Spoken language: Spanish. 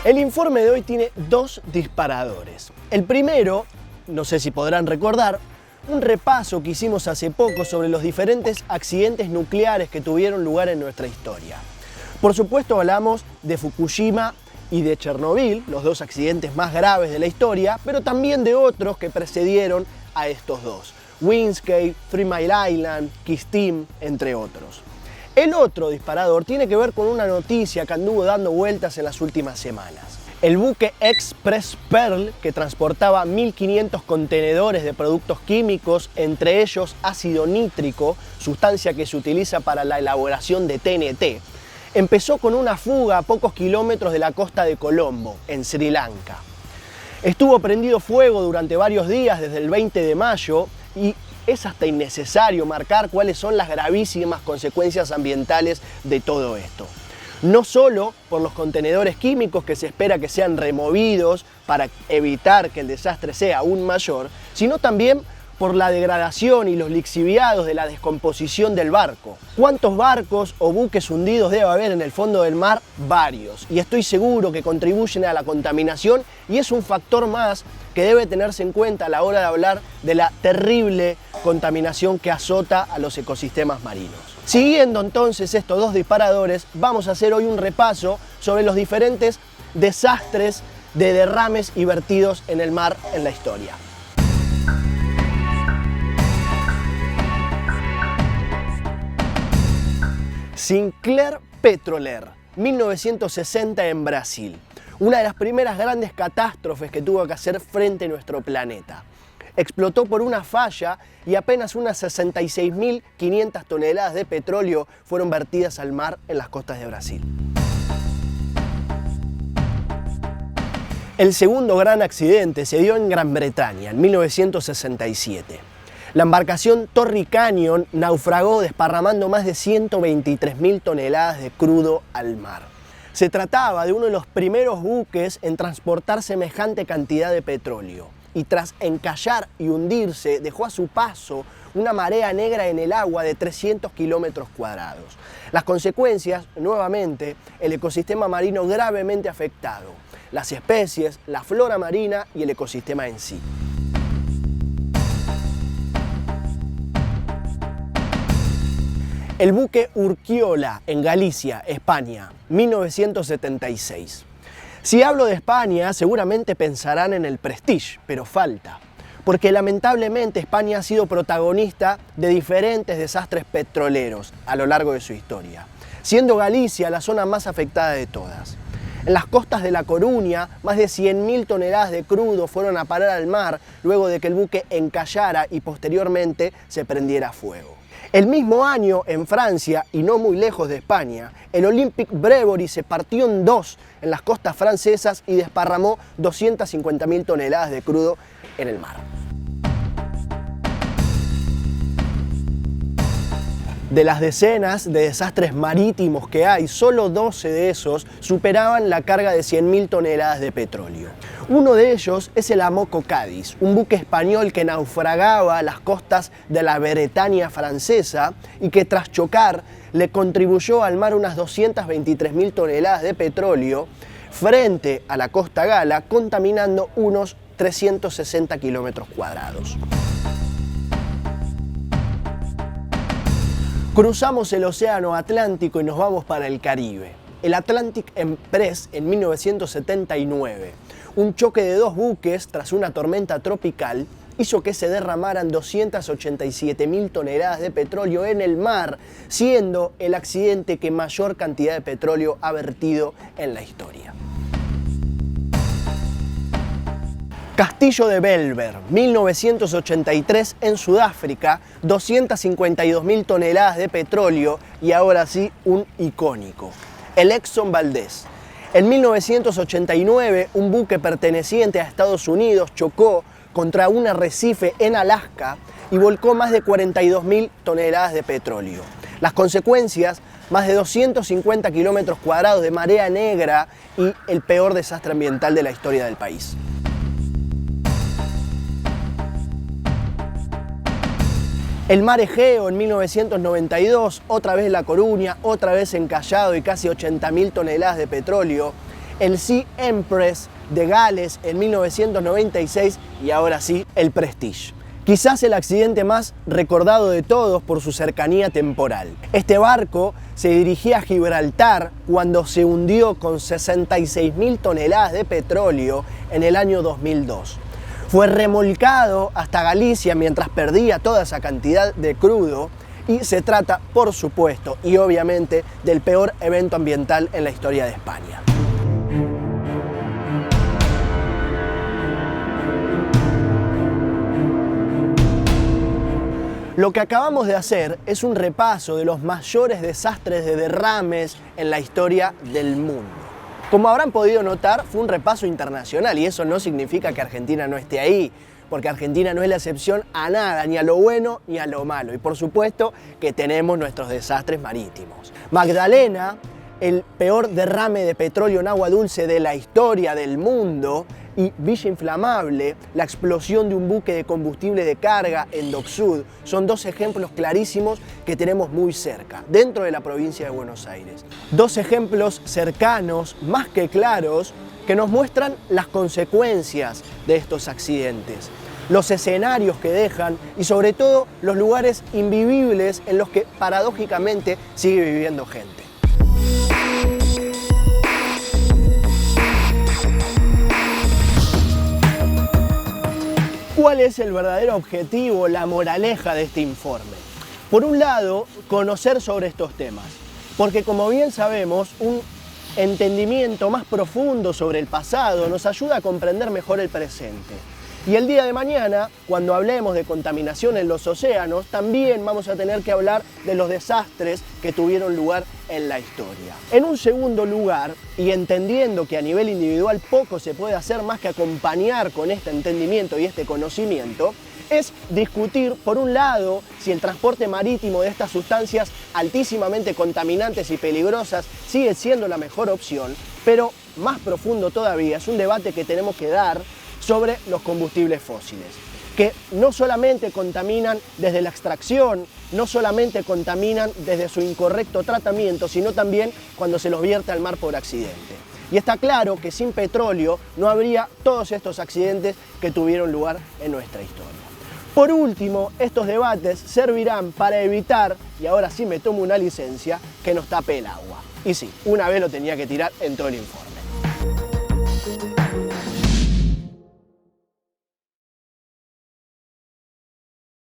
El informe de hoy tiene dos disparadores. El primero, no sé si podrán recordar, un repaso que hicimos hace poco sobre los diferentes accidentes nucleares que tuvieron lugar en nuestra historia. Por supuesto hablamos de Fukushima y de Chernobyl, los dos accidentes más graves de la historia, pero también de otros que precedieron a estos dos. Windscale, 3 Mile Island, Kiss Team, entre otros. El otro disparador tiene que ver con una noticia que anduvo dando vueltas en las últimas semanas. El buque Express Pearl, que transportaba 1.500 contenedores de productos químicos, entre ellos ácido nítrico, sustancia que se utiliza para la elaboración de TNT, empezó con una fuga a pocos kilómetros de la costa de Colombo, en Sri Lanka. Estuvo prendido fuego durante varios días desde el 20 de mayo y es hasta innecesario marcar cuáles son las gravísimas consecuencias ambientales de todo esto. No solo por los contenedores químicos que se espera que sean removidos para evitar que el desastre sea aún mayor, sino también por la degradación y los lixiviados de la descomposición del barco. ¿Cuántos barcos o buques hundidos debe haber en el fondo del mar? Varios. Y estoy seguro que contribuyen a la contaminación y es un factor más que debe tenerse en cuenta a la hora de hablar de la terrible contaminación que azota a los ecosistemas marinos. Siguiendo entonces estos dos disparadores, vamos a hacer hoy un repaso sobre los diferentes desastres de derrames y vertidos en el mar en la historia. Sinclair Petroler, 1960 en Brasil. Una de las primeras grandes catástrofes que tuvo que hacer frente a nuestro planeta. Explotó por una falla y apenas unas 66.500 toneladas de petróleo fueron vertidas al mar en las costas de Brasil. El segundo gran accidente se dio en Gran Bretaña, en 1967. La embarcación Torrey Canyon naufragó desparramando más de 123.000 toneladas de crudo al mar. Se trataba de uno de los primeros buques en transportar semejante cantidad de petróleo y tras encallar y hundirse dejó a su paso una marea negra en el agua de 300 kilómetros cuadrados. Las consecuencias, nuevamente, el ecosistema marino gravemente afectado, las especies, la flora marina y el ecosistema en sí. El buque Urquiola, en Galicia, España, 1976. Si hablo de España, seguramente pensarán en el Prestige, pero falta. Porque lamentablemente España ha sido protagonista de diferentes desastres petroleros a lo largo de su historia, siendo Galicia la zona más afectada de todas. En las costas de La Coruña, más de 100.000 toneladas de crudo fueron a parar al mar luego de que el buque encallara y posteriormente se prendiera fuego. El mismo año, en Francia, y no muy lejos de España, el Olympic Brewery se partió en dos en las costas francesas y desparramó 250.000 toneladas de crudo en el mar. De las decenas de desastres marítimos que hay, solo 12 de esos superaban la carga de 100.000 toneladas de petróleo. Uno de ellos es el Amoco Cádiz, un buque español que naufragaba a las costas de la Bretaña francesa y que tras chocar le contribuyó al mar unas 223.000 toneladas de petróleo frente a la costa gala, contaminando unos 360 kilómetros cuadrados. Cruzamos el océano Atlántico y nos vamos para el Caribe. El Atlantic Empress en 1979. Un choque de dos buques tras una tormenta tropical hizo que se derramaran 287.000 toneladas de petróleo en el mar, siendo el accidente que mayor cantidad de petróleo ha vertido en la historia. Castillo de Belver, 1983 en Sudáfrica, 252.000 toneladas de petróleo y ahora sí un icónico, el Exxon Valdez. En 1989 un buque perteneciente a Estados Unidos chocó contra un arrecife en Alaska y volcó más de 42.000 toneladas de petróleo. Las consecuencias, más de 250 kilómetros cuadrados de marea negra y el peor desastre ambiental de la historia del país. El mar Egeo en 1992, otra vez La Coruña, otra vez encallado y casi 80.000 toneladas de petróleo. el Sea Empress de Gales en 1996 y ahora sí, el Prestige. Quizás el accidente más recordado de todos por su cercanía temporal. Este barco se dirigía a Gibraltar cuando se hundió con 66.000 toneladas de petróleo en el año 2002. Fue remolcado hasta Galicia mientras perdía toda esa cantidad de crudo y se trata, por supuesto, y obviamente, del peor evento ambiental en la historia de España. Lo que acabamos de hacer es un repaso de los mayores desastres de derrames en la historia del mundo. Como habrán podido notar, fue un repaso internacional y eso no significa que Argentina no esté ahí, porque Argentina no es la excepción a nada, ni a lo bueno ni a lo malo. Y por supuesto que tenemos nuestros desastres marítimos. Magdalena, el peor derrame de petróleo en agua dulce de la historia del mundo, y Villa Inflamable, la explosión de un buque de combustible de carga en Dock Sud, son dos ejemplos clarísimos que tenemos muy cerca, dentro de la provincia de Buenos Aires. Dos ejemplos cercanos, más que claros, que nos muestran las consecuencias de estos accidentes, los escenarios que dejan y sobre todo los lugares invivibles en los que paradójicamente sigue viviendo gente. ¿Cuál es el verdadero objetivo, la moraleja de este informe? Por un lado, conocer sobre estos temas, porque como bien sabemos, un entendimiento más profundo sobre el pasado nos ayuda a comprender mejor el presente. Y el día de mañana, cuando hablemos de contaminación en los océanos, también vamos a tener que hablar de los desastres que tuvieron lugar en la historia. En un segundo lugar, y entendiendo que a nivel individual poco se puede hacer más que acompañar con este entendimiento y este conocimiento, es discutir, por un lado, si el transporte marítimo de estas sustancias altísimamente contaminantes y peligrosas sigue siendo la mejor opción, pero más profundo todavía, es un debate que tenemos que dar sobre los combustibles fósiles, que no solamente contaminan desde la extracción, no solamente contaminan desde su incorrecto tratamiento, sino también cuando se los vierte al mar por accidente. Y está claro que sin petróleo no habría todos estos accidentes que tuvieron lugar en nuestra historia. Por último, estos debates servirán para evitar, y ahora sí me tomo una licencia, que nos tape el agua. Y sí, una vez lo tenía que tirar en todo el informe.